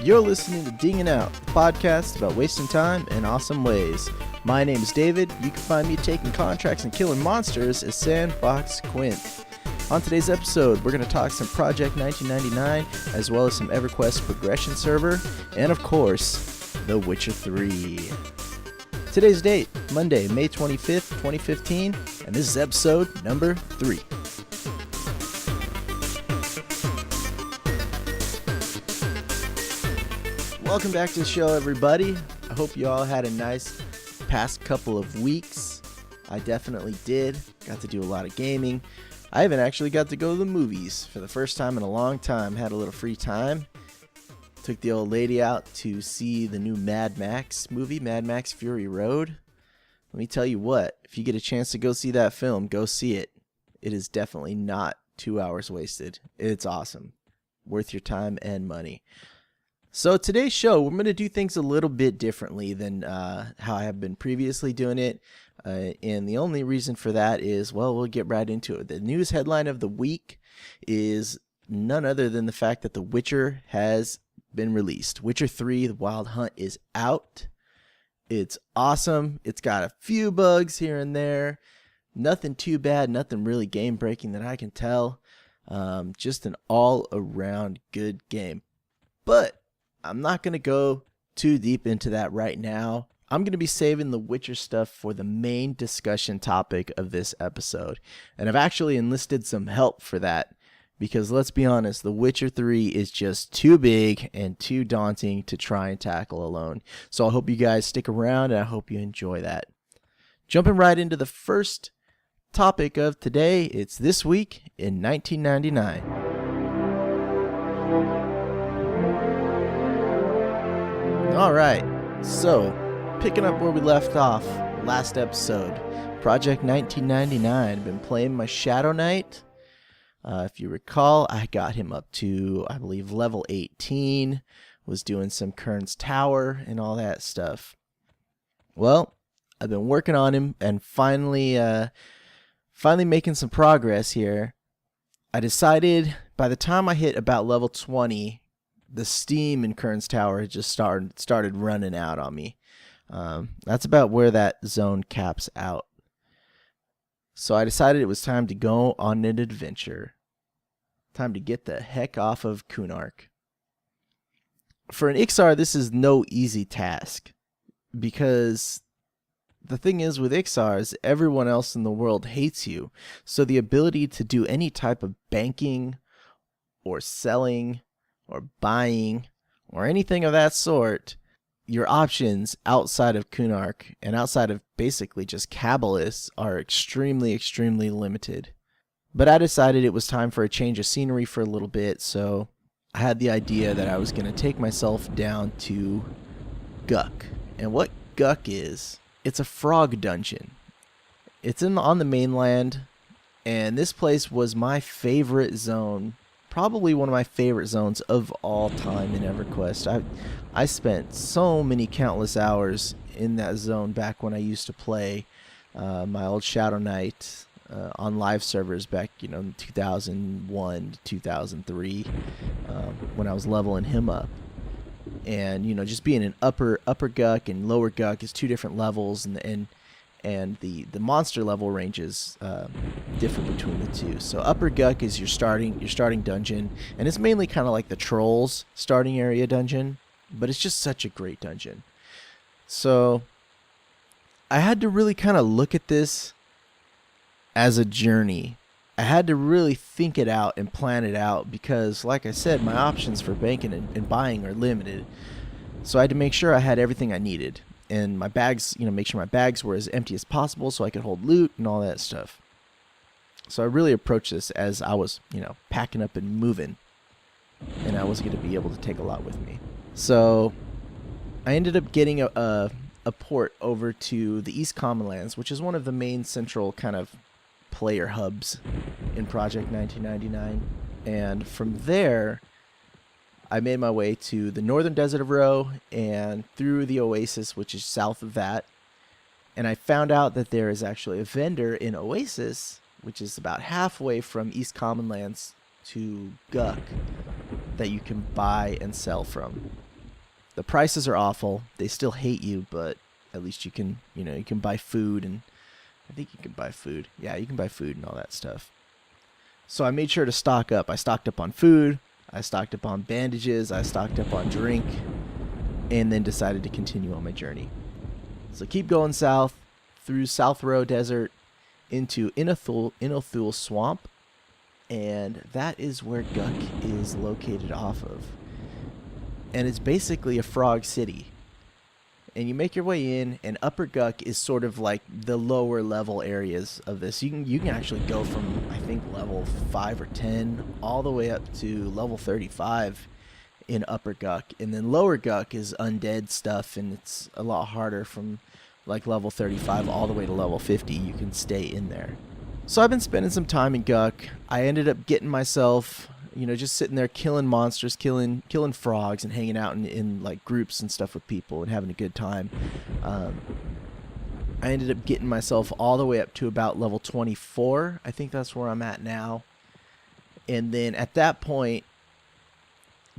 You're listening to Dingin' Out, the podcast about wasting time in awesome ways. My name is David. You can find me taking contracts and killing monsters as Sandbox Quint. On today's episode, we're going to talk some Project 1999, as well as some EverQuest Progression server, and of course, The Witcher 3. Today's date, Monday, May 25th, 2015, and this is episode number 3. Welcome back to the show, everybody. I hope you all had a nice past couple of weeks. I definitely did. Got to do a lot of gaming. I even actually got to go to the movies for the first time in a long time. Had a little free time. Took the old lady out to see the new Mad Max movie, Mad Max Fury Road. Let me tell you what, if you get a chance to go see that film, go see it. It is definitely not 2 hours wasted. It's awesome. Worth your time and money. So today's show, we're going to do things a little bit differently than how I have been previously doing it. And the only reason for that is, well, we'll get right into it. The news headline of the week is none other than the fact that The Witcher has been released. Witcher 3, The Wild Hunt is out. It's awesome. It's got a few bugs here and there. Nothing too bad, nothing really game breaking that I can tell. Just an all around good game. But I'm not going to go too deep into that right now. I'm going to be saving the Witcher stuff for the main discussion topic of this episode. And I've actually enlisted some help for that because let's be honest, The Witcher 3 is just too big and too daunting to try and tackle alone. So I hope you guys stick around and I hope you enjoy that. Jumping right into the first topic of today, it's This Week in 1999. Alright, so picking up where we left off last episode, Project 1999. I've been playing my Shadow Knight. If you recall, I got him up to, I believe, level 18, was doing some Kern's Tower and all that stuff. Well, I've been working on him and finally making some progress here. I decided by the time I hit about level 20, the steam in Kern's Tower had just started running out on me. That's about where that zone caps out. So I decided it was time to go on an adventure. Time to get the heck off of Kunark. For an Ixar, this is no easy task. Because the thing is with Ixars, everyone else in the world hates you. So the ability to do any type of banking or selling or buying, or anything of that sort, your options outside of Kunark and outside of basically just Kabbalists are extremely, extremely limited. But I decided it was time for a change of scenery for a little bit, so I had the idea that I was going to take myself down to Guck. And what Guck is, it's a frog dungeon. It's on the mainland, and this place was my favorite zone. Probably one of my favorite zones of all time in EverQuest. I spent so many countless hours in that zone back when I used to play my old Shadow Knight on live servers back, in 2001 to 2003 when I was leveling him up. And, just being an upper Guck and lower Guck is two different levels, and the monster level ranges differ between the two. So Upper Guck is your starting dungeon, and it's mainly kind of like the Trolls starting area dungeon, but it's just such a great dungeon. So I had to really kind of look at this as a journey. I had to really think it out and plan it out because, like I said, my options for banking and buying are limited. So I had to make sure I had everything I needed. And my bags, make sure my bags were as empty as possible so I could hold loot and all that stuff. So I really approached this as I was, packing up and moving. And I wasn't going to be able to take a lot with me. So I ended up getting a port over to the East Commonlands, which is one of the main central kind of player hubs in Project 1999. And from there, I made my way to the northern desert of Ro and through the Oasis, which is south of that. And I found out that there is actually a vendor in Oasis, which is about halfway from East Commonlands to Guck, that you can buy and sell from. The prices are awful. They still hate you, but at least you can, you can buy food, and I think you can buy food. Yeah, you can buy food and all that stuff. So I made sure to stock up. I stocked up on food. I stocked up on bandages. I stocked up on drink, and then decided to continue on my journey. So keep going south through South Row Desert into Innothul Swamp, and that is where Guck is located off of. And it's basically a frog city. And you make your way in, and Upper Guck is sort of like the lower level areas of this. You can actually go from, I think, level 5 or 10 all the way up to level 35 in Upper Guck. And then Lower Guck is undead stuff, and it's a lot harder from like level 35 all the way to level 50. You can stay in there. So I've been spending some time in Guck. I ended up getting myself, just sitting there killing monsters, killing frogs, and hanging out in like groups and stuff with people and having a good time. I ended up getting myself all the way up to about level 24. I think that's where I'm at now. And then at that point,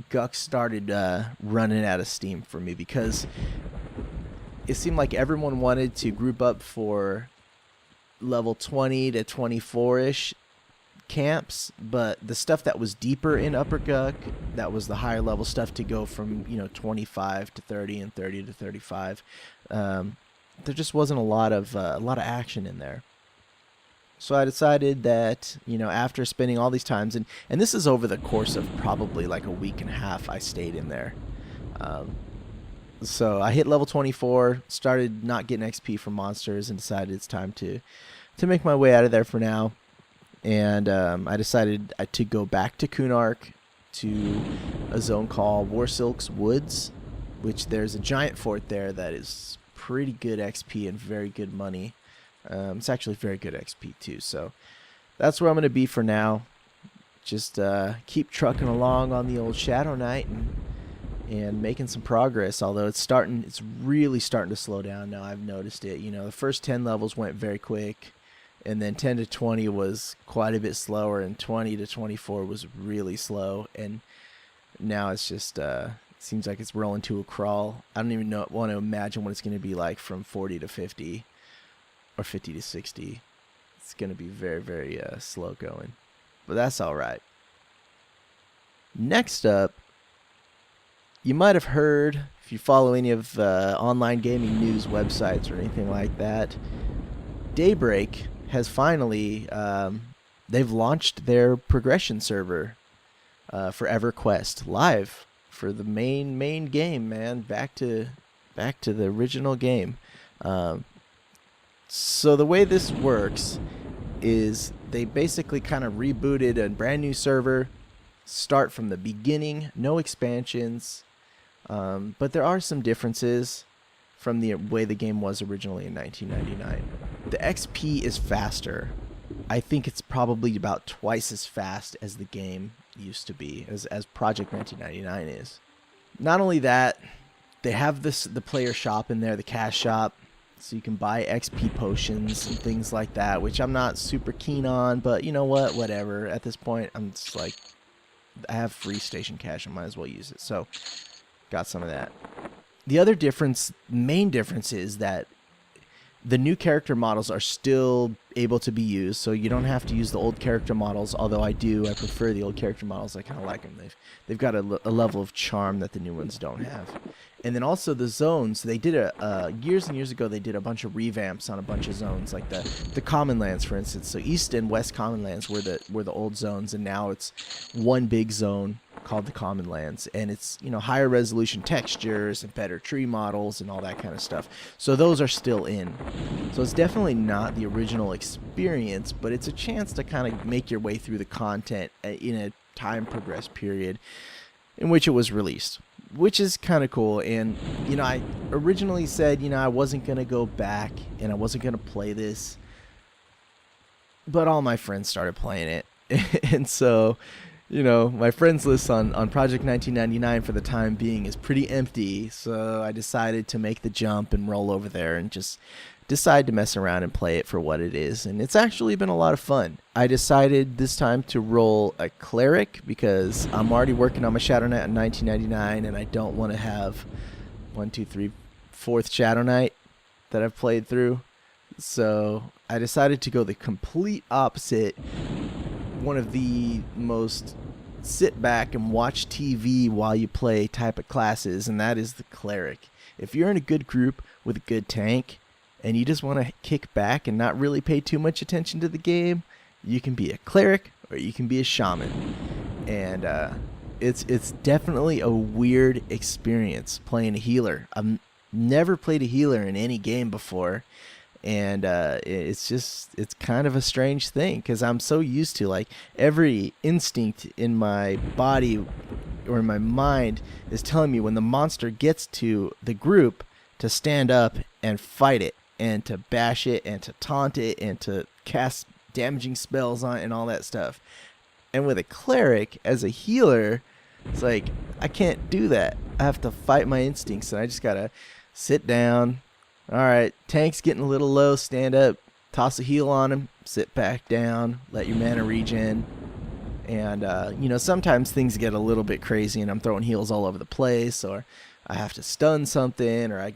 Guck started running out of steam for me, because it seemed like everyone wanted to group up for level 20 to 24-ish camps, but the stuff that was deeper in Upper Guck, that was the higher level stuff to go from 25 to 30 and 30 to 35. There just wasn't a lot of action in there. So I decided that after spending all these times, and this is over the course of probably like a week and a half, I stayed in there. So I hit level 24, started not getting XP from monsters, and decided it's time to make my way out of there for now. And I decided to go back to Kunark, to a zone called Warsilk's Woods, which there's a giant fort there that is pretty good XP and very good money. It's actually very good XP too, so that's where I'm going to be for now. Just keep trucking along on the old Shadow Knight and making some progress, although it's really starting to slow down now. I've noticed it. The first 10 levels went very quick, and then 10 to 20 was quite a bit slower, and 20 to 24 was really slow, and now it's just seems like it's rolling to a crawl. I don't even want to imagine what it's going to be like from 40 to 50 or 50 to 60. It's going to be very, very slow going, but that's all right. Next up, you might have heard, if you follow any of online gaming news websites or anything like that, Daybreak has finally, they've launched their progression server for EverQuest live for the main game, man. Back to the original game. So the way this works is they basically kind of rebooted a brand new server, start from the beginning, no expansions. But there are some differences from the way the game was originally in 1999. The XP is faster. I think it's probably about twice as fast as the game used to be, as Project 1999 is. Not only that, they have the player shop in there, the cash shop, so you can buy XP potions and things like that, which I'm not super keen on, but you know what, whatever. At this point, I'm just like, I have free station cash, I might as well use it. So got some of that. The other main difference is that the new character models are still able to be used, so you don't have to use the old character models, although I prefer the old character models. I kind of like them. They've got a level of charm that the new ones don't have. And then also the zones, they did years and years ago, they did a bunch of revamps on a bunch of zones, like the Common Lands, for instance. So East and West Common Lands were the old zones, and now it's one big zone called the Common Lands, and it's higher resolution textures and better tree models and all that kind of stuff. So those are still in. So it's definitely not the original experience, but it's a chance to kind of make your way through the content in a time progressed period in which it was released, which is kind of cool. And I originally said I wasn't gonna go back and I wasn't gonna play this, but all my friends started playing it, and so my friends list on Project 1999 for the time being is pretty empty, so I decided to make the jump and roll over there and just decide to mess around and play it for what it is. And it's actually been a lot of fun. I decided this time to roll a cleric because I'm already working on my Shadow Knight in 1999, and I don't want to have 4th Shadow Knight that I've played through. So I decided to go the complete opposite. One of the most sit back and watch TV while you play type of classes, and that is the cleric. If you're in a good group with a good tank and you just want to kick back and not really pay too much attention to the game, you can be a cleric or you can be a shaman. And it's definitely a weird experience playing a healer. I've never played a healer in any game before, and it's kind of a strange thing because I'm so used to, like, every instinct in my body or in my mind is telling me when the monster gets to the group to stand up and fight it and to bash it and to taunt it and to cast damaging spells on it and all that stuff. And with a cleric as a healer, it's like I can't do that. I have to fight my instincts, and I just gotta sit down. All right, tank's getting a little low, stand up, toss a heal on him, sit back down, let your mana regen. And, sometimes things get a little bit crazy and I'm throwing heals all over the place, or I have to stun something, or,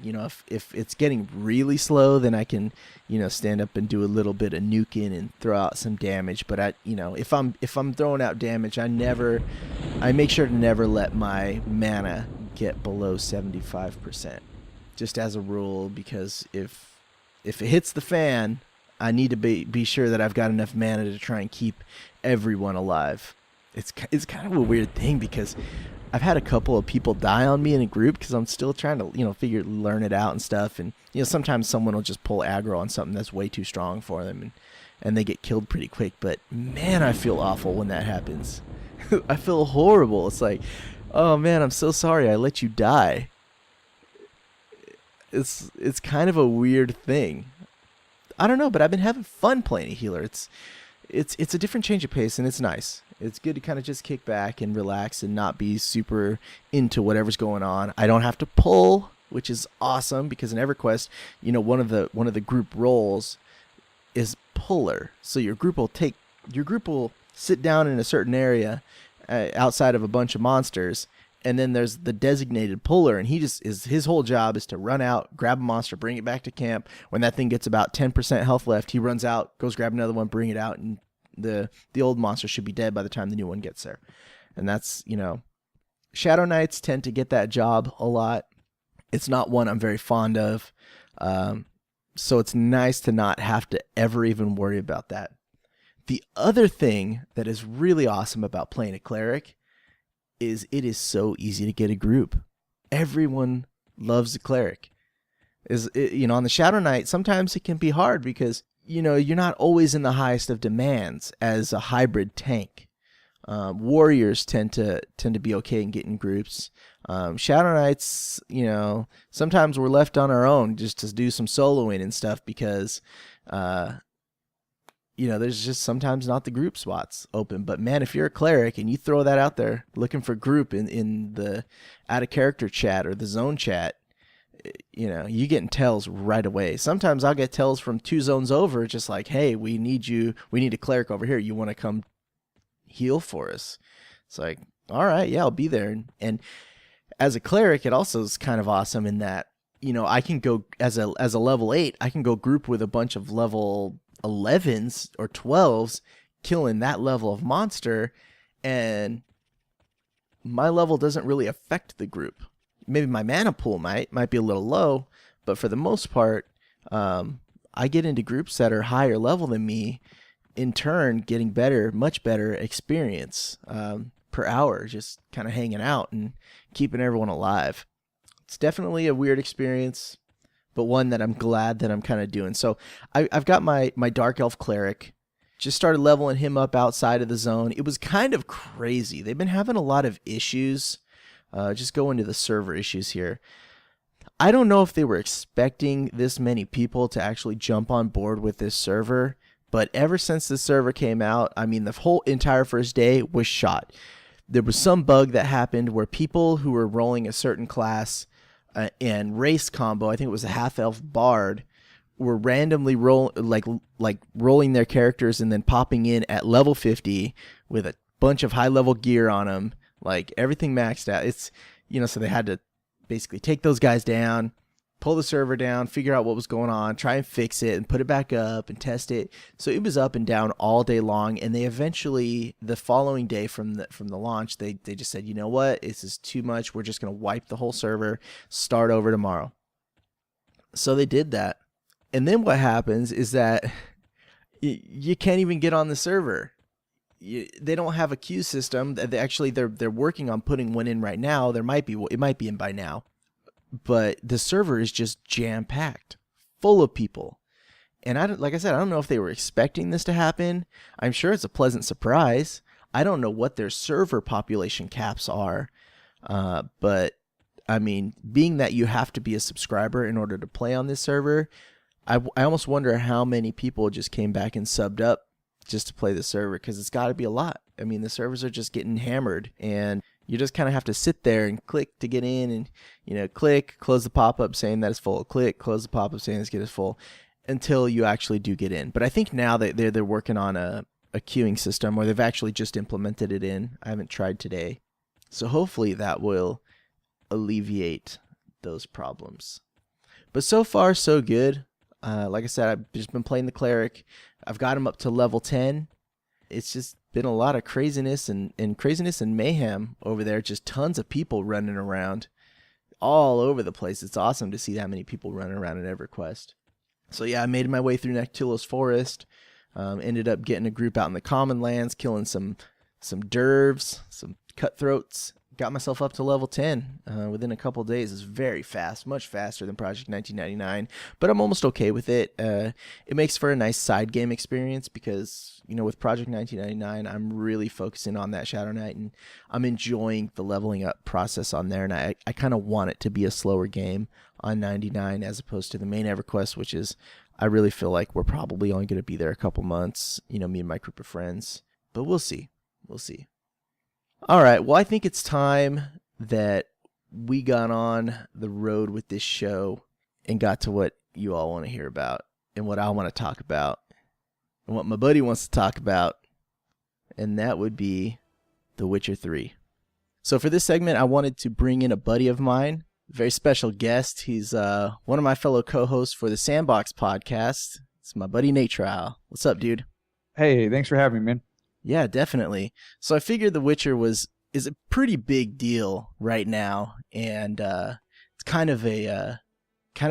if it's getting really slow, then I can, stand up and do a little bit of nuking and throw out some damage. But, if I'm throwing out damage, I make sure to never let my mana get below 75%. Just as a rule, because if it hits the fan, I need to be sure that I've got enough mana to try and keep everyone alive. It's kind of a weird thing because I've had a couple of people die on me in a group because I'm still trying to learn it out and stuff. And sometimes someone will just pull aggro on something that's way too strong for them, and they get killed pretty quick. But man, I feel awful when that happens. I feel horrible. It's like, oh man, I'm so sorry I let you die. It's kind of a weird thing. I don't know, but I've been having fun playing a healer. It's a different change of pace, and it's nice. It's good to kind of just kick back and relax and not be super into whatever's going on. I don't have to pull, which is awesome, because in EverQuest, one of the group roles is puller. So your group will sit down in a certain area outside of a bunch of monsters. And then there's the designated puller, and his whole job is to run out, grab a monster, bring it back to camp. When that thing gets about 10% health left, he runs out, goes grab another one, bring it out, and the old monster should be dead by the time the new one gets there. And that's, Shadow Knights tend to get that job a lot. It's not one I'm very fond of. So it's nice to not have to ever even worry about that. The other thing that is really awesome about playing a cleric is it is so easy to get a group. Everyone loves a cleric. On the Shadow Knight, sometimes it can be hard because, you're not always in the highest of demands as a hybrid tank. Warriors tend to be okay in getting groups. Shadow Knights, sometimes we're left on our own just to do some soloing and stuff because, there's just sometimes not the group spots open. But man, if you're a cleric and you throw that out there looking for group in the out of character chat or the zone chat, you getting tells right away. Sometimes I'll get tells from 2 zones over, just like, hey, we need a cleric over here. You want to come heal for us? It's like, all right, yeah, I'll be there. And as a cleric, it also is kind of awesome in that, I can go as a level 8, I can go group with a bunch of level 11s or 12s, killing that level of monster, and my level doesn't really affect the group. Maybe my mana pool might be a little low, but for the most part, I get into groups that are higher level than me, in turn getting much better experience per hour, just kind of hanging out and keeping everyone alive. It's definitely a weird experience, but one that I'm glad that I'm kind of doing. So I've got my Dark Elf Cleric. Just started leveling him up outside of the zone. It was kind of crazy. They've been having a lot of issues. Just go into the server issues here. I don't know if they were expecting this many people to actually jump on board with this server, but ever since the server came out, I mean, the whole entire first day was shot. There was some bug that happened where people who were rolling a certain class and race combo, I think it was a half-elf bard, were randomly rolling their characters and then popping in at level 50 with a bunch of high level gear on them, like everything maxed out. It's, so they had to basically take those guys down, pull the server down, figure out what was going on, try and fix it and put it back up and test it. So it was up and down all day long. And they eventually, the following day from the launch, they just said, you know what, this is too much. We're just going to wipe the whole server, start over tomorrow. So they did that. And then what happens is that you can't even get on the server. They don't have a queue system. They're working on putting one in right now. It might be in by now. But the server is just jam-packed, full of people. And like I said, I don't know if they were expecting this to happen. I'm sure it's a pleasant surprise. I don't know what their server population caps are. But, I mean, being that you have to be a subscriber in order to play on this server, I almost wonder how many people just came back and subbed up just to play the server, because it's got to be a lot. I mean, the servers are just getting hammered, and you just kind of have to sit there and click to get in, and click, close the pop-up saying that it's full, click, close the pop-up saying it's full, until you actually do get in. But I think now that they're working on a queuing system, or they've actually just implemented it in. I haven't tried today, so hopefully that will alleviate those problems. But so far so good. Like I said, I've just been playing the cleric. I've got him up to level 10. It's just been a lot of craziness and mayhem over there. Just tons of people running around all over the place. It's awesome to see that many people running around at EverQuest. So yeah, I made my way through Nectulos Forest. Ended up getting a group out in the common lands, killing some dervs, some cutthroats. Got myself up to level 10 within a couple days. It's very fast, much faster than Project 1999, but I'm almost okay with it. It makes for a nice side game experience because, with Project 1999, I'm really focusing on that Shadow Knight, and I'm enjoying the leveling up process on there, and I kind of want it to be a slower game on 99 as opposed to the main EverQuest, which is, I really feel like we're probably only going to be there a couple months, me and my group of friends, but we'll see. We'll see. All right, well, I think it's time that we got on the road with this show and got to what you all want to hear about and what I want to talk about and what my buddy wants to talk about, and that would be The Witcher 3. So for this segment, I wanted to bring in a buddy of mine, a very special guest. He's one of my fellow co-hosts for the Sandbox podcast. It's my buddy Nate Trial. What's up, dude? Hey, thanks for having me, man. Yeah, definitely. So I figured The Witcher is a pretty big deal right now, and it's kind of a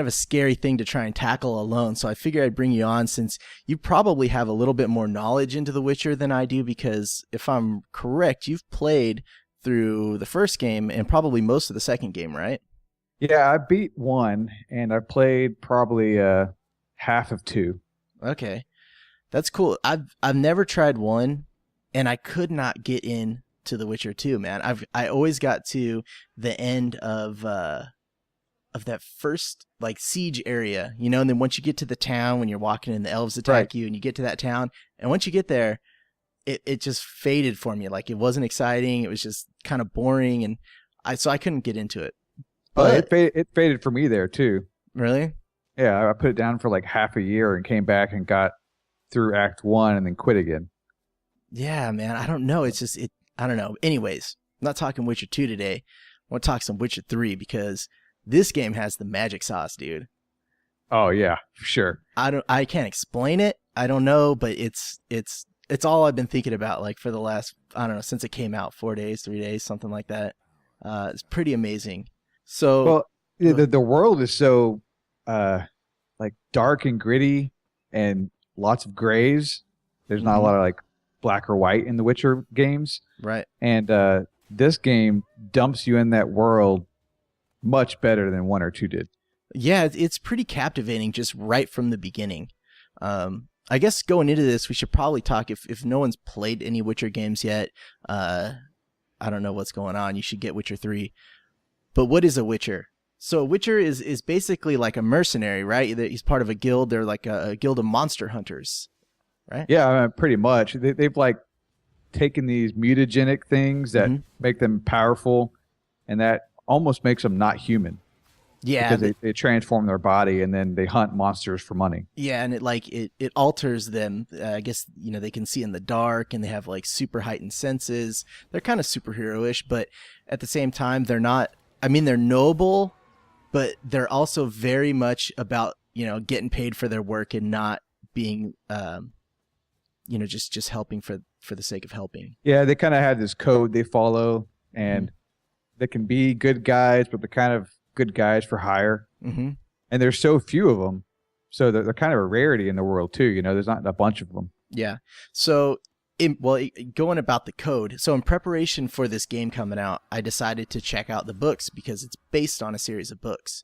scary thing to try and tackle alone. So I figured I'd bring you on since you probably have a little bit more knowledge into The Witcher than I do, because if I'm correct, you've played through the first game and probably most of the second game, right? Yeah, I beat 1, and I played probably half of 2. Okay, that's cool. I've never tried 1. And I could not get in to The Witcher 2, man. I always got to the end of that first siege area, and then once you get to the town, when you're walking and the elves attack you, and you get to that town, and once you get there, it just faded for me. It wasn't exciting. It was just kind of boring, and I couldn't get into it. But it faded for me there too. Really? Yeah, I put it down for half a year and came back and got through Act 1 and then quit again. Yeah, man. I don't know. I don't know. Anyways, I'm not talking Witcher 2 today. I want to talk some Witcher 3 because this game has the magic sauce, dude. Oh yeah, for sure. I can't explain it. I don't know, but it's all I've been thinking about for the last, I don't know, since it came out, 4 days, 3 days, something like that. It's pretty amazing. So the world is so dark and gritty and lots of grays. There's not a lot of black or white in the Witcher games. Right. And this game dumps you in that world much better than 1 or 2 did. Yeah, it's pretty captivating just right from the beginning. I guess going into this, we should probably talk, if no one's played any Witcher games yet, I don't know what's going on. You should get Witcher 3. But what is a Witcher? So a Witcher is basically like a mercenary, right? He's part of a guild. They're like a guild of monster hunters. Right? Yeah, pretty much. They've taken these mutagenic things that make them powerful, and that almost makes them not human. Yeah, because they transform their body and then they hunt monsters for money. yeah, and it alters them. I guess they can see in the dark, and they have like super heightened senses. They're kind of superhero-ish, but at the same time, they're not. I mean, they're noble, but they're also very much about getting paid for their work and not being just helping for the sake of helping. Yeah, they kind of have this code they follow, and they can be good guys, but they're kind of good guys for hire. Mm-hmm. And there's so few of them, so they're kind of a rarity in the world too. There's not a bunch of them. Yeah. So, going about the code. So, in preparation for this game coming out, I decided to check out the books because it's based on a series of books.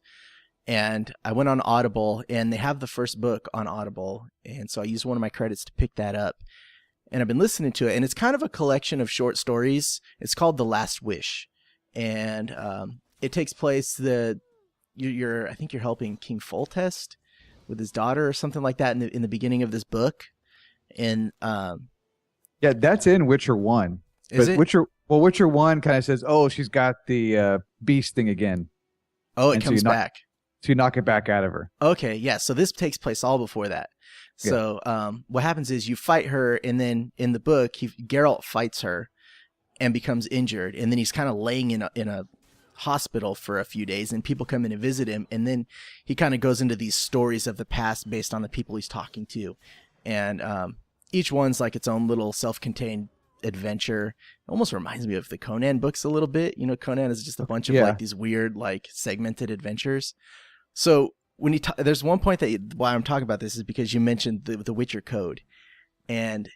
And I went on Audible, and they have the first book on Audible. And so I used one of my credits to pick that up. And I've been listening to it, and it's kind of a collection of short stories. It's called The Last Wish. And it takes place I think you're helping King Foltest with his daughter or something like that in the beginning of this book. And yeah, that's in Witcher 1. Is but it? Witcher 1 kind of says, oh, she's got the beast thing again. Oh, it comes back. So you knock it back out of her. Okay, yeah. So this takes place all before that. So what happens is you fight her, and then in the book, Geralt fights her and becomes injured, and then he's kind of laying in a hospital for a few days, and people come in and visit him, and then he kind of goes into these stories of the past based on the people he's talking to, and each one's like its own little self-contained adventure. It almost reminds me of the Conan books a little bit. Conan is just a bunch of like these weird like segmented adventures. So when there's one point why I'm talking about this is because you mentioned the Witcher code, and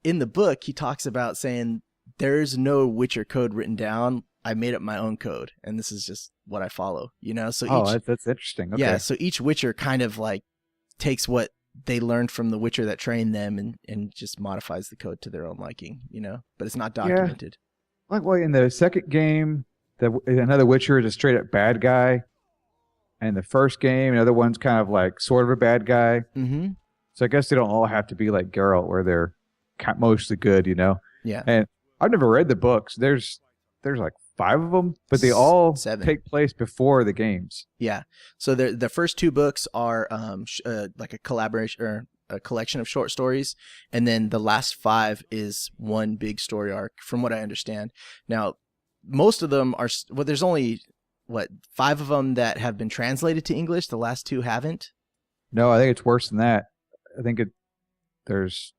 in the book he talks about saying there's no Witcher code written down. I made up my own code, and this is just what I follow. So that's interesting. Okay. Yeah, so each Witcher kind of like takes what they learned from the Witcher that trained them and just modifies the code to their own liking. But it's not documented. Yeah. Like in the second game, another Witcher is a straight up bad guy. And the first game, another one's kind of like sort of a bad guy. Mm-hmm. So I guess they don't all have to be like Geralt, where they're mostly good, Yeah. And I've never read the books. There's like 5 of them, but they all 7. take place before the games. Yeah. So the first 2 books are like a collaboration or a collection of short stories, and then the last 5 is one big story arc, from what I understand. Now, most of them are there's only 5 of them that have been translated to English. The last 2 haven't. No, I think it's worse than that. I think there's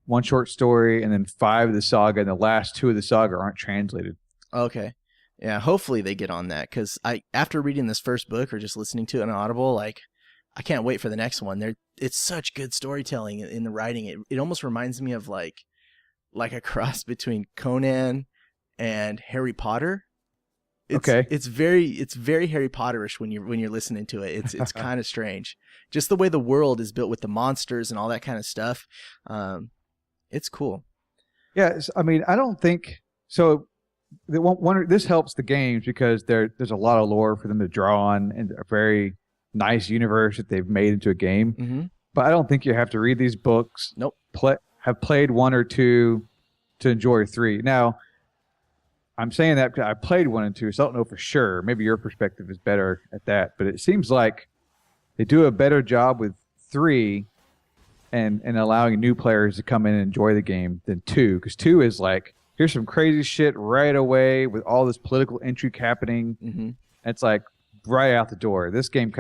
one short story and then 5 of the saga, and the last 2 of the saga aren't translated. Okay. Yeah, hopefully they get on that, because after reading this first book or just listening to it on Audible, like, I can't wait for the next one. It's such good storytelling in the writing. It almost reminds me of like a cross between Conan and Harry Potter. It's very Harry Potterish when you're listening to it. It's kind of strange. Just the way the world is built with the monsters and all that kind of stuff. It's cool. Yeah, I mean, I don't think so. This helps the games because there's a lot of lore for them to draw on, and a very nice universe that they've made into a game. Mm-hmm. But I don't think you have to read these books. Nope. Have played 1 or 2 to enjoy 3. Now, I'm saying that because I played 1 and 2, so I don't know for sure. Maybe your perspective is better at that, but it seems like they do a better job with 3 and allowing new players to come in and enjoy the game than 2, because 2 is like, here's some crazy shit right away with all this political intrigue happening. Mm-hmm. It's like right out the door. This game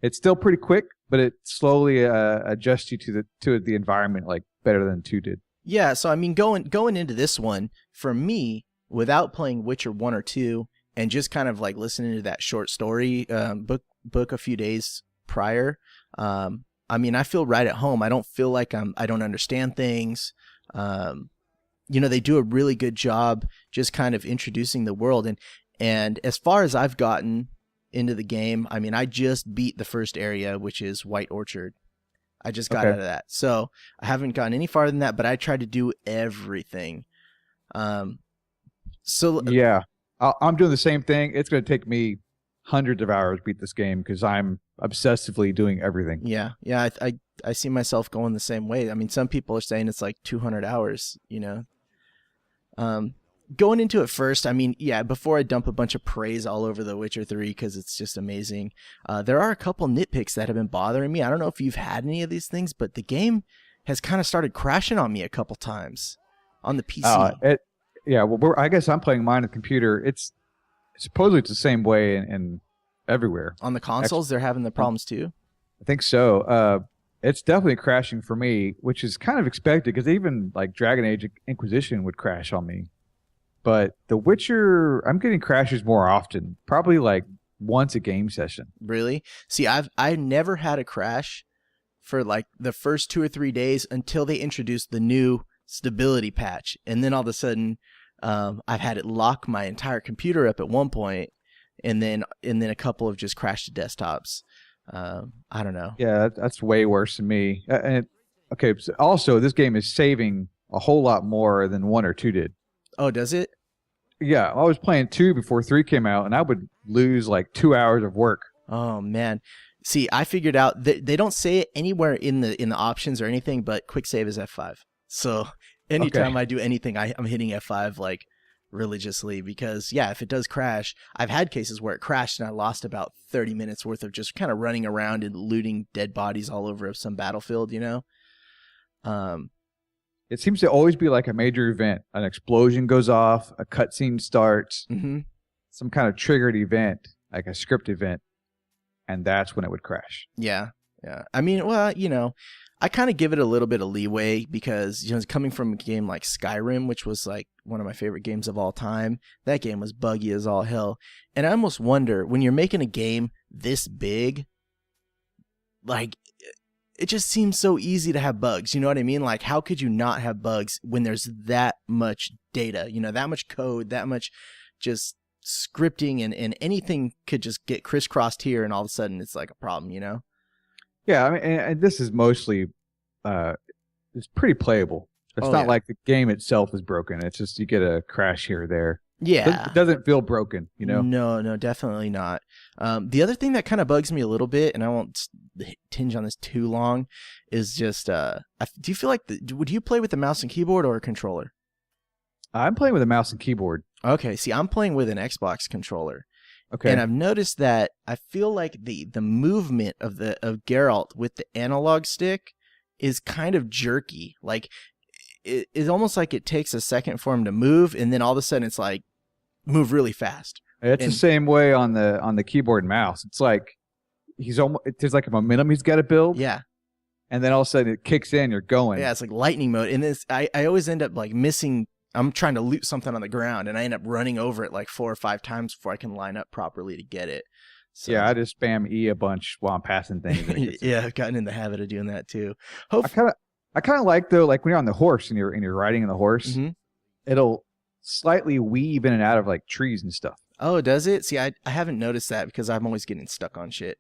it's still pretty quick, but it slowly adjusts you to the environment like better than 2 did. Yeah, so I mean, going into this one, for me, without playing Witcher 1 or 2, and just kind of like listening to that short story book a few days prior, I mean, I feel right at home. I don't feel like I don't understand things. They do a really good job just kind of introducing the world. And as far as I've gotten into the game, I mean, I just beat the first area, which is White Orchard. I just got out of that. So I haven't gotten any farther than that, but I tried to do everything. Yeah, I'm doing the same thing. It's going to take me hundreds of hours to beat this game because I'm obsessively doing everything. Yeah. I see myself going the same way. I mean, some people are saying it's like 200 hours, going into it first, I mean, yeah, before I dump a bunch of praise all over The Witcher 3 because it's just amazing, there are a couple nitpicks that have been bothering me. I don't know if you've had any of these things, but the game has kind of started crashing on me a couple times on the PC. Well, I guess I'm playing mine on the computer. It's supposedly it's the same way in everywhere. On the consoles, they're having the problems too? I think so. It's definitely crashing for me, which is kind of expected because even like Dragon Age Inquisition would crash on me. But The Witcher, I'm getting crashes more often, probably like once a game session. Really? See, I never had a crash for like the first 2 or 3 days until they introduced the new stability patch. And then all of a sudden, I've had it lock my entire computer up at one point, and then a couple of just crashed desktops. I don't know. Yeah, that's way worse than me. Okay, so also this game is saving a whole lot more than 1 or 2 did. Oh, does it? Yeah, I was playing 2 before 3 came out, and I would lose like 2 hours of work. Oh man. See, I figured out that they don't say it anywhere in the options or anything, but quick save is F5. So anytime I do anything, I'm hitting F5 like religiously because yeah, if it does crash, I've had cases where it crashed and I lost about 30 minutes worth of just kind of running around and looting dead bodies all over some battlefield, you know? It seems to always be like a major event. An explosion goes off, a cutscene starts, some kind of triggered event, like a script event, and that's when it would crash. Yeah. I mean, well, you know, I kind of give it a little bit of leeway because, you know, it's coming from a game like Skyrim, which was like one of my favorite games of all time. That game was buggy as all hell. And I almost wonder, when you're making a game this big, like, it just seems so easy to have bugs. You know what I mean? Like, how could you not have bugs when there's that much data, you know, that much code, that much just scripting, and anything could just get crisscrossed here and all of a sudden it's like a problem, you know? Yeah, I mean, and this is mostly, it's pretty playable. It's not like the game itself is broken. It's just you get a crash here or there. Yeah. It doesn't feel broken, you know? No, definitely not. The other thing that kind of bugs me a little bit, and I won't tinge on this too long, is just, do you feel like, would you play with a mouse and keyboard or a controller? I'm playing with a mouse and keyboard. Okay, see, I'm playing with an Xbox controller. Okay. And I've noticed that I feel like the movement of Geralt with the analog stick is kind of jerky. Like, it's almost like it takes a second for him to move, and then all of a sudden it's like, move really fast. It's the same way on the keyboard and mouse. It's like there's like a momentum he's got to build. Yeah. And then all of a sudden it kicks in, you're going. Yeah, it's like lightning mode. And this I always end up like missing. I'm trying to loot something on the ground, and I end up running over it like 4 or 5 times before I can line up properly to get it. So, yeah, I just spam E a bunch while I'm passing things. Yeah, I've gotten in the habit of doing that too. I kind of like though, like when you're on the horse and you're riding on the horse, it'll slightly weave in and out of like trees and stuff. Oh, does it? See, I haven't noticed that because I'm always getting stuck on shit.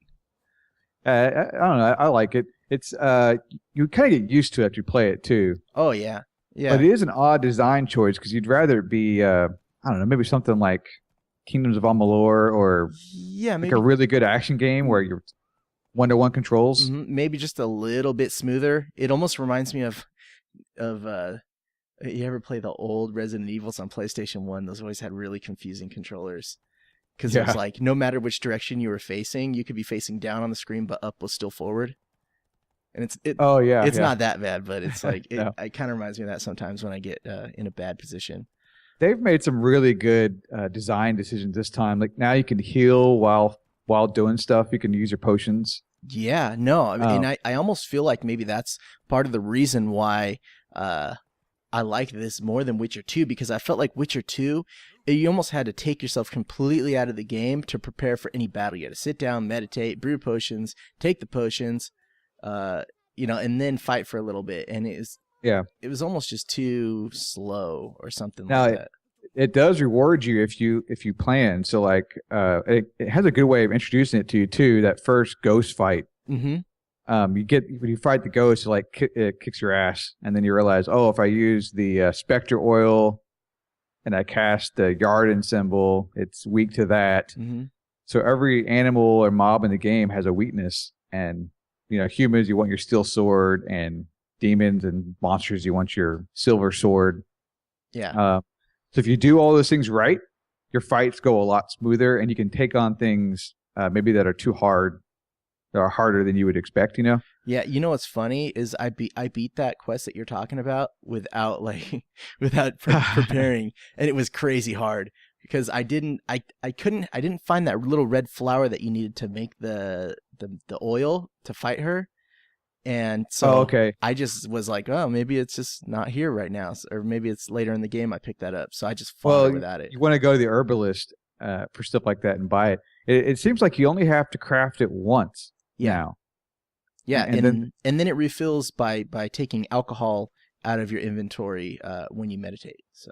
I don't know. I like it. It's you kind of get used to it after you play it too. Oh yeah. Yeah. But it is an odd design choice because you'd rather it be I don't know, maybe something like Kingdoms of Amalur or maybe like a really good action game where you're 1-to-1 controls. Maybe just a little bit smoother. It almost reminds me of you ever play the old Resident Evils on PlayStation 1? Those always had really confusing controllers. Because it was like, no matter which direction you were facing, you could be facing down on the screen, but up was still forward. And it's not that bad, but it's like, it kind of reminds me of that sometimes when I get in a bad position. They've made some really good design decisions this time. Like now you can heal while doing stuff. You can use your potions. Yeah, no. I mean, and I almost feel like maybe that's part of the reason why I like this more than Witcher 2, because I felt like Witcher 2, you almost had to take yourself completely out of the game to prepare for any battle. You had to sit down, meditate, brew potions, take the potions, and then fight for a little bit. And it was almost just too slow or something like that. It does reward you if you plan. So like it has a good way of introducing it to you too. That first ghost fight. Mm-hmm. When you fight the ghost, it kicks your ass, and then you realize, oh, if I use the specter oil and I cast the Yarden symbol, it's weak to that. Mm-hmm. So every animal or mob in the game has a weakness, and humans, you want your steel sword, and demons and monsters, you want your silver sword. Yeah. So if you do all those things right, your fights go a lot smoother, and you can take on things maybe that are too hard, that are harder than you would expect. You know? Yeah, you know what's funny is I beat that quest that you're talking about without without preparing, and it was crazy hard because I didn't find that little red flower that you needed to make the oil to fight her, and so okay. I just was like, oh, maybe it's just not here right now, or maybe it's later in the game I picked that up, so I just fought it without it. You want to go to the herbalist for stuff like that and buy it. It seems like you only have to craft it once now. Yeah, and then it refills by taking alcohol out of your inventory when you meditate. So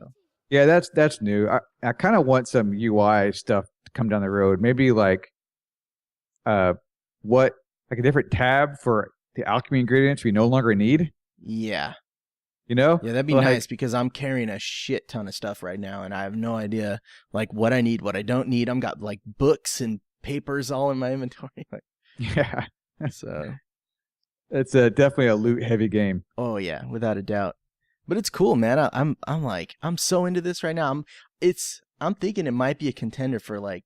yeah, that's new. I kind of want some UI stuff to come down the road. Maybe like a different tab for the alchemy ingredients we no longer need. Yeah. You know? Yeah, that'd be nice because I'm carrying a shit ton of stuff right now and I have no idea like what I need, what I don't need. I've got like books and papers all in my inventory. Yeah. So it's definitely a loot heavy game. Oh yeah, without a doubt. But it's cool, man. I'm so into this right now. I'm thinking it might be a contender for like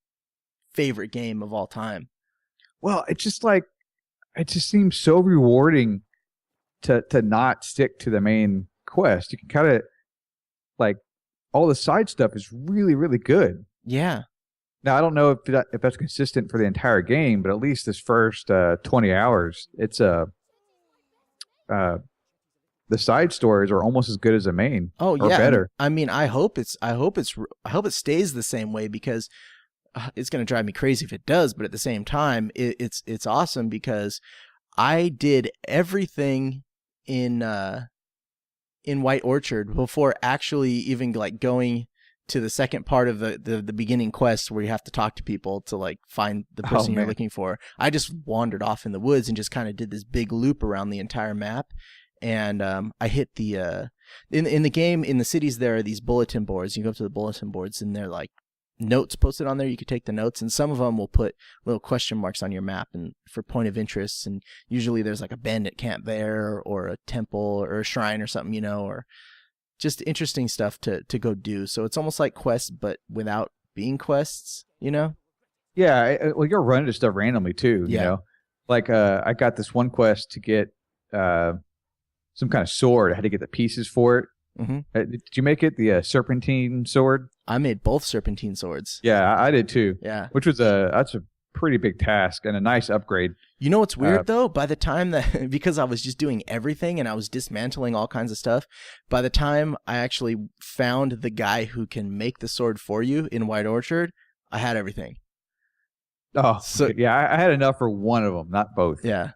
favorite game of all time. Well, it just seems so rewarding to not stick to the main quest. You can kind of like all the side stuff is really, really good. Yeah. Now I don't know if that's consistent for the entire game, but at least this first 20 hours, it's the side stories are almost as good as the main. Oh or yeah, better. I mean, I hope it stays the same way because it's going to drive me crazy if it does. But at the same time, it's awesome because I did everything in White Orchard before actually even like going to the second part of the beginning quest where you have to talk to people to like find the person you're looking for. I just wandered off in the woods and just kind of did this big loop around the entire map. And I hit the in the game, in the cities, there are these bulletin boards. You go up to the bulletin boards and they're like notes posted on there. You could take the notes, and some of them will put little question marks on your map and for point of interest. And usually there's like a bandit camp there, or a temple, or a shrine, or something, you know, or just interesting stuff to go do. So it's almost like quests, but without being quests, you know? Yeah, well, you're running into stuff randomly too. You know, like I got this one quest to get some kind of sword. I had to get the pieces for it. Mm-hmm. Did you make it the serpentine sword? I made both serpentine swords. Yeah, I did too. Yeah, which was that's a pretty big task and a nice upgrade. You know what's weird though? By the time that because I was just doing everything and I was dismantling all kinds of stuff, by the time I actually found the guy who can make the sword for you in White Orchard, I had everything. Oh, so yeah, I had enough for one of them, not both. Yeah.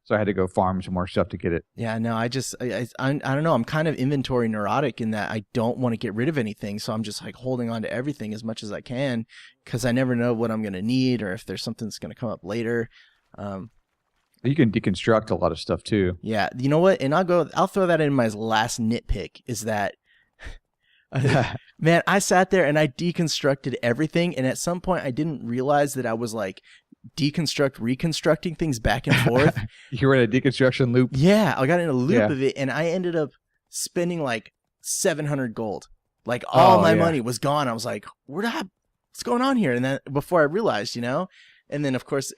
So I had to go farm some more stuff to get it. Yeah, no, I don't know. I'm kind of inventory neurotic in that I don't want to get rid of anything. So I'm just like holding on to everything as much as I can because I never know what I'm going to need or if there's something that's going to come up later. You can deconstruct a lot of stuff too. Yeah, you know what? And I'll throw that in my last nitpick is that, man, I sat there and I deconstructed everything. And at some point I didn't realize that I was like, reconstructing things back and forth. You were in a deconstruction loop. Yeah, I got in a loop of it, and I ended up spending like 700 gold. Like all my money was gone. I was like, what's going on here? And then before I realized, you know, and then of course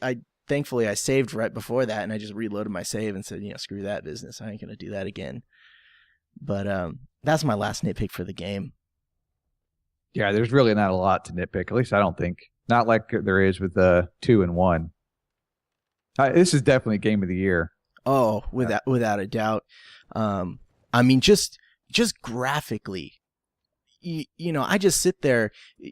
thankfully I saved right before that, and I just reloaded my save and said, you know, screw that business. I ain't gonna do that again. But that's my last nitpick for the game. Yeah, there's really not a lot to nitpick. At least I don't think. Not like there is with 2 and 1. This is definitely game of the year. Oh, without a doubt. I mean, just graphically, you know, I just sit there.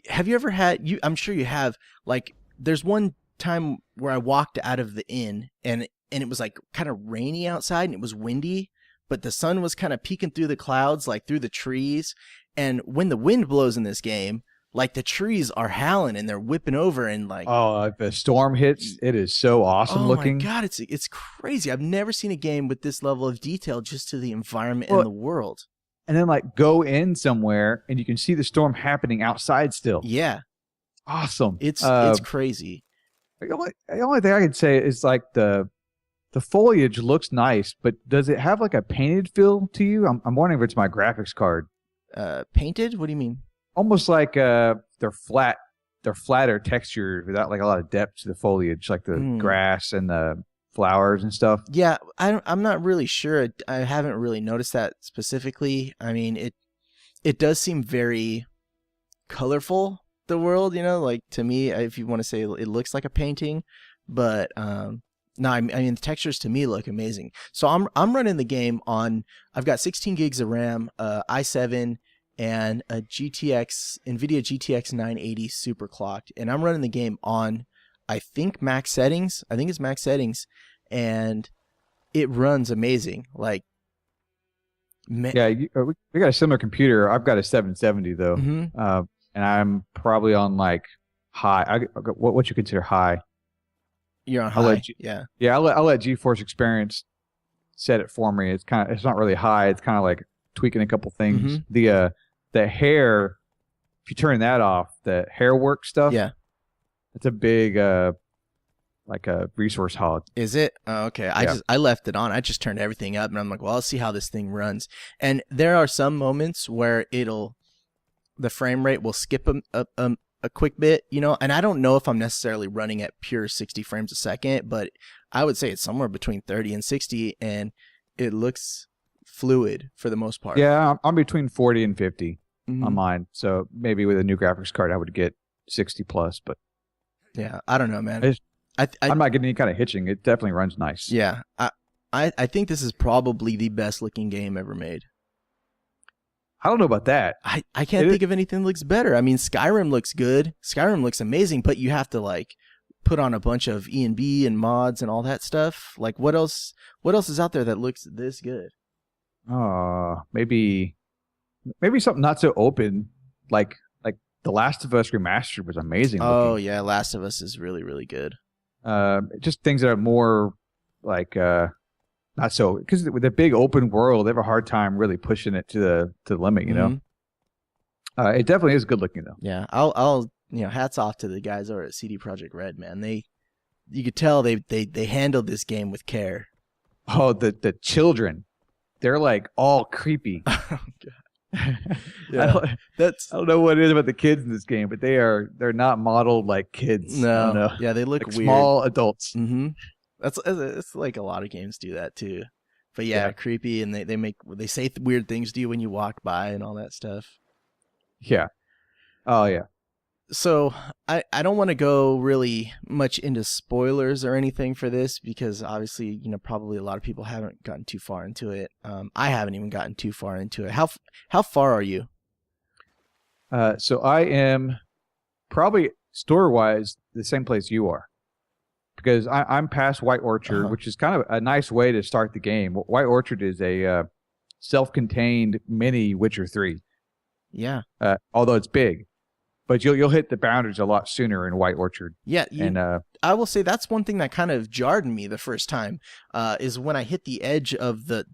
Have you ever had? I'm sure you have. Like, there's one time where I walked out of the inn and it was like kind of rainy outside and it was windy, but the sun was kind of peeking through the clouds, like through the trees. And when the wind blows in this game, like the trees are howling and they're whipping over and like if a storm hits, it is so awesome looking. Oh my god, it's crazy. I've never seen a game with this level of detail just to the environment and the world. And then like go in somewhere and you can see the storm happening outside still. Yeah, awesome. It's crazy. The only thing I could say is like the foliage looks nice, but does it have like a painted feel to you? I'm wondering if it's my graphics card. painted? What do you mean? Almost like they're flat. They're flatter textured without like a lot of depth to the foliage, like the grass and the flowers and stuff. Yeah, I'm not really sure. I haven't really noticed that specifically. I mean, it does seem very colorful, the world, like to me, if you want to say it looks like a painting, but no, I mean the textures to me look amazing. So I'm running the game on, I've got 16 gigs of RAM, i7 and a NVIDIA GTX 980 super clocked, and I'm running the game on, I think max settings. I think it's max settings, and it runs amazing. Like, yeah, we got a similar computer. I've got a 770 though, and I'm probably on like high. What you consider high? You're on high. Yeah. I'll let GeForce Experience set it for me. It's not really high. It's kind of like tweaking a couple things. The hair, if you turn that off, the hair work stuff. Yeah. It's a big like a resource hog. Is it? Oh, okay. I left it on. I just turned everything up, and I'm like, well, I'll see how this thing runs. And there are some moments where the frame rate will skip a quick bit, and I don't know if I'm necessarily running at pure 60 frames a second, but I would say it's somewhere between 30 and 60, and it looks fluid for the most part. Yeah, I'm between 40 and 50 on mine. So maybe with a new graphics card, I would get 60 plus, but yeah, I don't know, man. I'm not getting any kind of hitching. It definitely runs nice. Yeah, I think this is probably the best looking game ever made. I don't know about that. I can't think of anything that looks better. I mean, Skyrim looks good. Skyrim looks amazing, but you have to like put on a bunch of E&B and mods and all that stuff. Like, what else is out there that looks this good? Maybe something not so open, like The Last of Us Remastered was amazing. Oh yeah, Last of Us is really, really good. Just things that are more like not so, because with a big open world, they have a hard time really pushing it to the limit. It definitely is good looking though. Yeah, I'll hats off to the guys over at CD Projekt Red, man. You could tell they handled this game with care. Oh, the children, they're like all creepy. Oh god. Yeah, I don't know what it is about the kids in this game, but they're not modeled like kids. No, yeah, they look like weird. Small adults. It's like a lot of games do that too. But yeah, creepy, and they say weird things to you when you walk by and all that stuff. Yeah. Oh yeah. So I don't want to go really much into spoilers or anything for this, because obviously, probably a lot of people haven't gotten too far into it. I haven't even gotten too far into it. How far are you? So I am probably store-wise the same place you are, because I'm past White Orchard, which is kind of a nice way to start the game. White Orchard is a self-contained mini Witcher 3. Yeah. Although it's big. But you'll hit the boundaries a lot sooner in White Orchard. Yeah, I will say that's one thing that kind of jarred me the first time, is when I hit the edge of the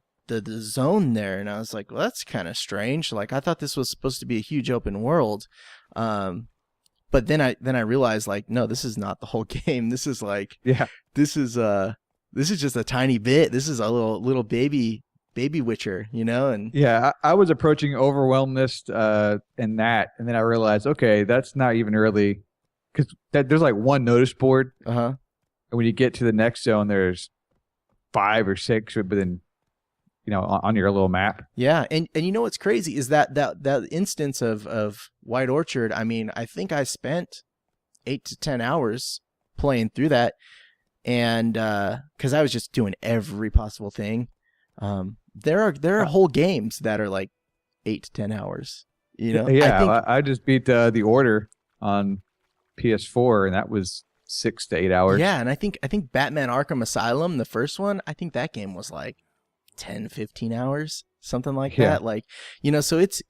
zone there, and I was like, well, that's kind of strange. Like, I thought this was supposed to be a huge open world, but then I realized, like, no, this is not the whole game. This is like, this is just a tiny bit. This is a little baby Witcher, and yeah, I was approaching overwhelmness in that, and then I realized, okay, that's not even really, because there's like one notice board, and when you get to the next zone, there's 5 or 6 within, on your little map. Yeah, and what's crazy is that instance of White Orchard. I mean, I think I spent 8 to 10 hours playing through that, and because I was just doing every possible thing. There are whole games that are like 8 to 10 hours. Yeah, I just beat the Order on PS4, and that was 6 to 8 hours. Yeah, and I think Batman Arkham Asylum, the first one, I think that game was like 10, 15 hours, something like that. Like, so it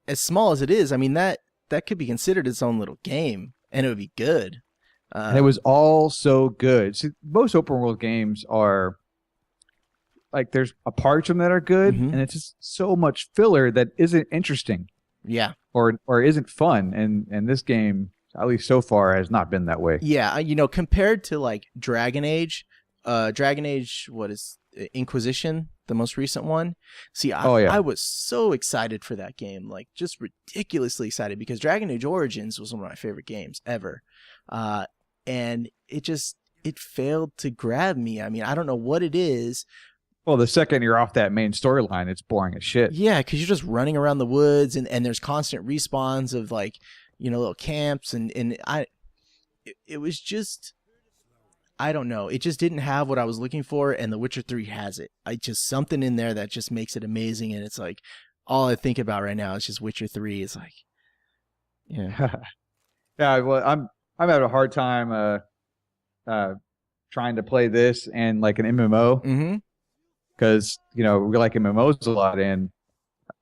as small as it is, I mean that could be considered its own little game, and it would be good. And it was all so good. See, most open world games are like, there's a parts of them that are good, and it's just so much filler that isn't interesting. Yeah. Or isn't fun. And this game, at least so far, has not been that way. Yeah. Compared to like Dragon Age, what is Inquisition, the most recent one. See, yeah. I was so excited for that game, like just ridiculously excited, because Dragon Age Origins was one of my favorite games ever. And it failed to grab me. I mean, I don't know what it is. Well, the second you're off that main storyline, it's boring as shit. Yeah, because you're just running around the woods, and there's constant respawns of like, little camps, and it was just, I don't know. It just didn't have what I was looking for, and The Witcher 3 has it. Something in there that just makes it amazing, and it's like all I think about right now is just Witcher 3. It's like, yeah. Yeah, well, I'm having a hard time trying to play this and like an MMO. Mm-hmm. Because, we like MMOs a lot, and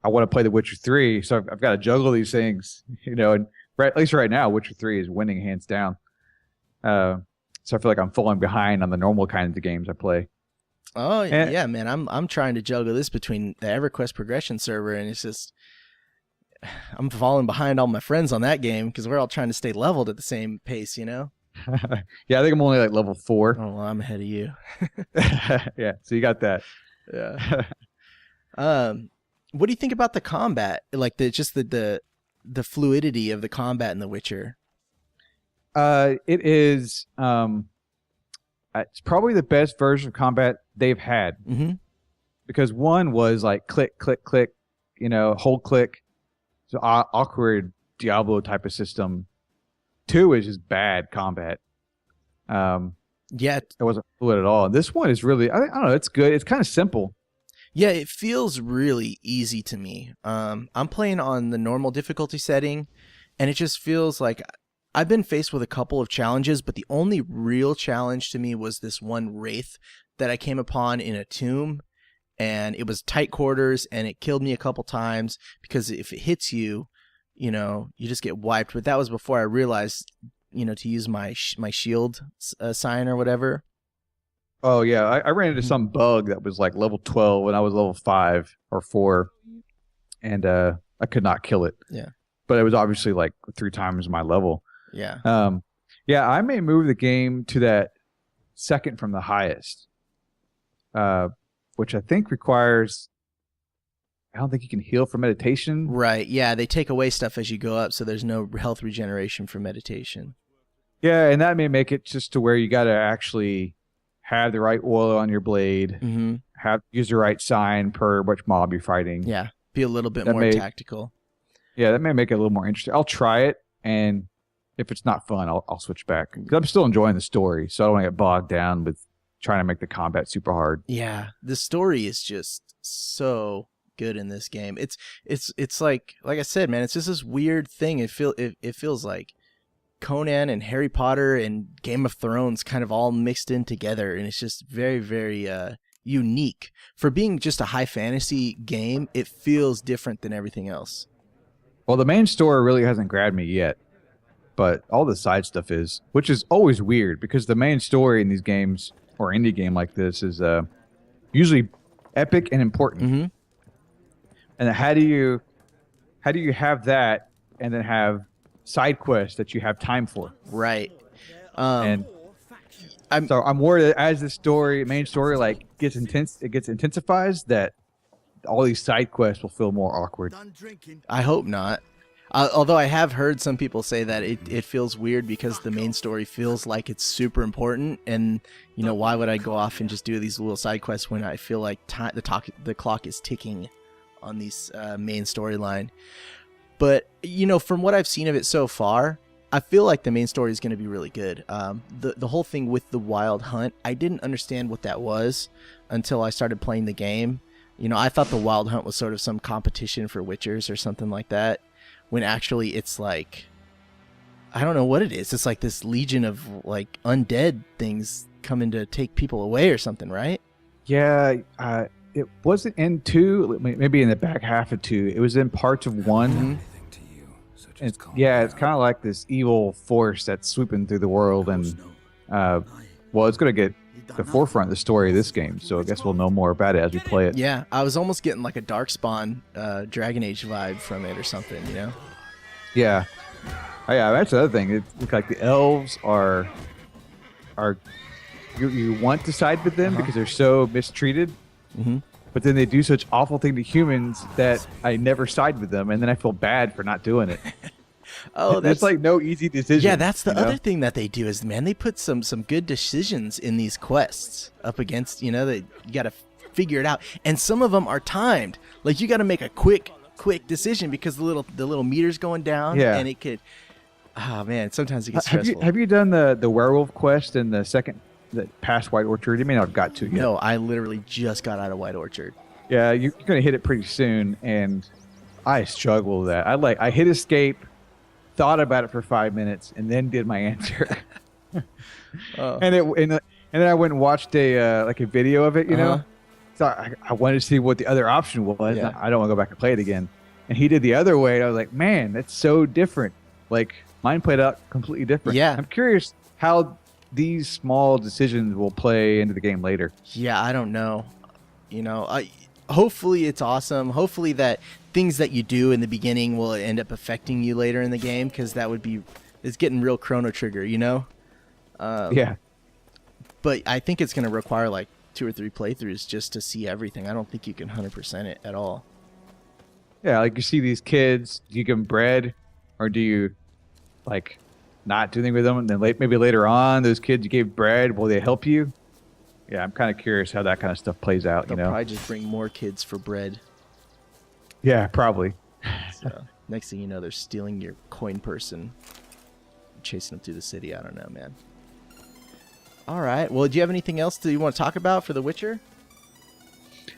I want to play The Witcher 3, so I've got to juggle these things, and at least right now, Witcher 3 is winning hands down. So I feel like I'm falling behind on the normal kinds of games I play. Oh, yeah, man. I'm trying to juggle this between the EverQuest Progression server, and it's just, I'm falling behind all my friends on that game because we're all trying to stay leveled at the same pace, Yeah, I think I'm only like level 4. Oh, well, I'm ahead of you. Yeah, so you got that. Yeah. What do you think about the combat? Like the fluidity of the combat in The Witcher? It is it's probably the best version of combat they've had. Mm-hmm. Because 1 was like click, click, click, hold click. So awkward Diablo type of system. 2 is just bad combat. Yeah, it wasn't fluid at all. And this one is really, I don't know, it's good. It's kind of simple. Yeah, it feels really easy to me. I'm playing on the normal difficulty setting, and it just feels like I've been faced with a couple of challenges, but the only real challenge to me was this one wraith that I came upon in a tomb, and it was tight quarters, and it killed me a couple times because if it hits you, you just get wiped. But that was before I realized, to use my shield sign or whatever. Oh, yeah. I ran into some bug that was like level 12 when I was level 5 or 4, and I could not kill it. Yeah. But it was obviously like 3 times my level. Yeah. Yeah, I may move the game to that second from the highest, which I think requires, I don't think you can heal for meditation. Right. Yeah, they take away stuff as you go up, so there's no health regeneration for meditation. Yeah, and that may make it just to where you got to actually have the right oil on your blade, mm-hmm. Use the right sign per which mob you're fighting. Yeah, be a little bit more tactical. Yeah, that may make it a little more interesting. I'll try it, and if it's not fun, I'll switch back. Because I'm still enjoying the story, so I don't want to get bogged down with trying to make the combat super hard. Yeah, the story is just so good in this game. It's like I said, man, it's just this weird thing. It feels like Conan and Harry Potter and Game of Thrones kind of all mixed in together, and it's just very, very unique. For being just a high fantasy game, it feels different than everything else. Well, the main story really hasn't grabbed me yet, but all the side stuff is, which is always weird because the main story in these games or indie game like this is usually epic and important. Mm-hmm. And how do you have that and then have side quests that you have time for? Right. I'm worried that as the main story like gets intensifies, that all these side quests will feel more awkward. I hope not. Although I have heard some people say that it feels weird because the main story feels like it's super important, and why would I go off and just do these little side quests when I feel like the clock is ticking on these main storyline. But from what I've seen of it so far, I feel like the main story is going to be really good. The whole thing with the Wild Hunt, I didn't understand what that was until I started playing the game. I thought the Wild Hunt was sort of some competition for Witchers or something like that, when actually it's like, I don't know what it is. It's like this legion of like undead things coming to take people away or something, right? Yeah, it wasn't in 2, maybe in the back half of 2. It was in parts of 1. Mm-hmm. It's kind of like this evil force that's swooping through the world, and it's going to get the forefront of the story of this game, so I guess we'll know more about it as we play it. Yeah, I was almost getting like a Darkspawn Dragon Age vibe from it or something, Yeah. Oh, yeah, that's the other thing. It's like the elves are you want to side with them because they're so mistreated. Mm-hmm. But then they do such awful thing to humans that I never side with them, and then I feel bad for not doing it. Oh, there's like no easy decision. Yeah, that's the other thing that they do is, man, they put some good decisions in these quests up against, that you got to figure it out, and some of them are timed. Like you got to make a quick decision because the little meter's going down, and it could. Oh man, sometimes it gets stressful. Have you done the werewolf quest in the past White Orchard? You may not have got to yet. No, I literally just got out of White Orchard. Yeah, you're gonna hit it pretty soon, and I struggle with that. I hit escape, thought about it for 5 minutes, and then did my answer. And then I went and watched a video of it. So I wanted to see what the other option was. Yeah. I don't want to go back and play it again. And he did the other way. And I was like, man, that's so different. Like mine played out completely different. Yeah. I'm curious how these small decisions will play into the game later. Yeah, I don't know. Hopefully it's awesome. Hopefully that things that you do in the beginning will end up affecting you later in the game, because it's getting real Chrono Trigger, Yeah. But I think it's going to require like 2 or 3 playthroughs just to see everything. I don't think you can 100% it at all. Yeah, like you see these kids, do you give them bread, or do you like not do anything with them? And then maybe later on, those kids you gave bread, will they help you? Yeah, I'm kind of curious how that kind of stuff plays out. They'll probably just bring more kids for bread. Yeah, probably. So next thing you know, they're stealing your coin purse and chasing them through the city. I don't know, man. All right. Well, do you have anything else that you want to talk about for The Witcher?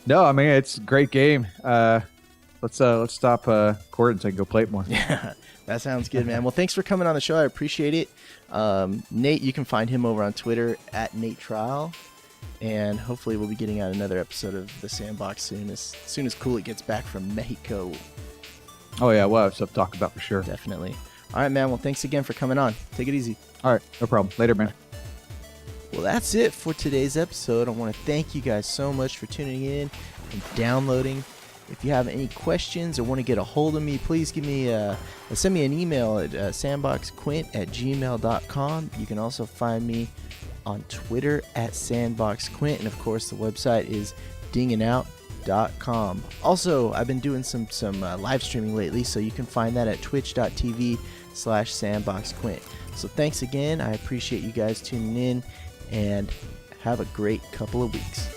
No, I mean it's a great game. Let's stop recording so I can go play it more. Yeah, that sounds good, man. Well, thanks for coming on the show. I appreciate it. Nate, you can find him over on Twitter at NateTrial. And hopefully we'll be getting out another episode of The Sandbox soon as Cool gets back from Mexico. Oh, yeah. We'll have stuff to talk about for sure. Definitely. All right, man. Well, thanks again for coming on. Take it easy. All right. No problem. Later, man. Well, that's it for today's episode. I want to thank you guys so much for tuning in and downloading. If you have any questions or want to get a hold of me, please send me an email at sandboxquint@gmail.com. You can also find me on Twitter at sandboxquint, and of course the website is dingandout.com. Also, I've been doing some live streaming lately, so you can find that at twitch.tv/sandboxquint. So thanks again. I appreciate you guys tuning in, and have a great couple of weeks.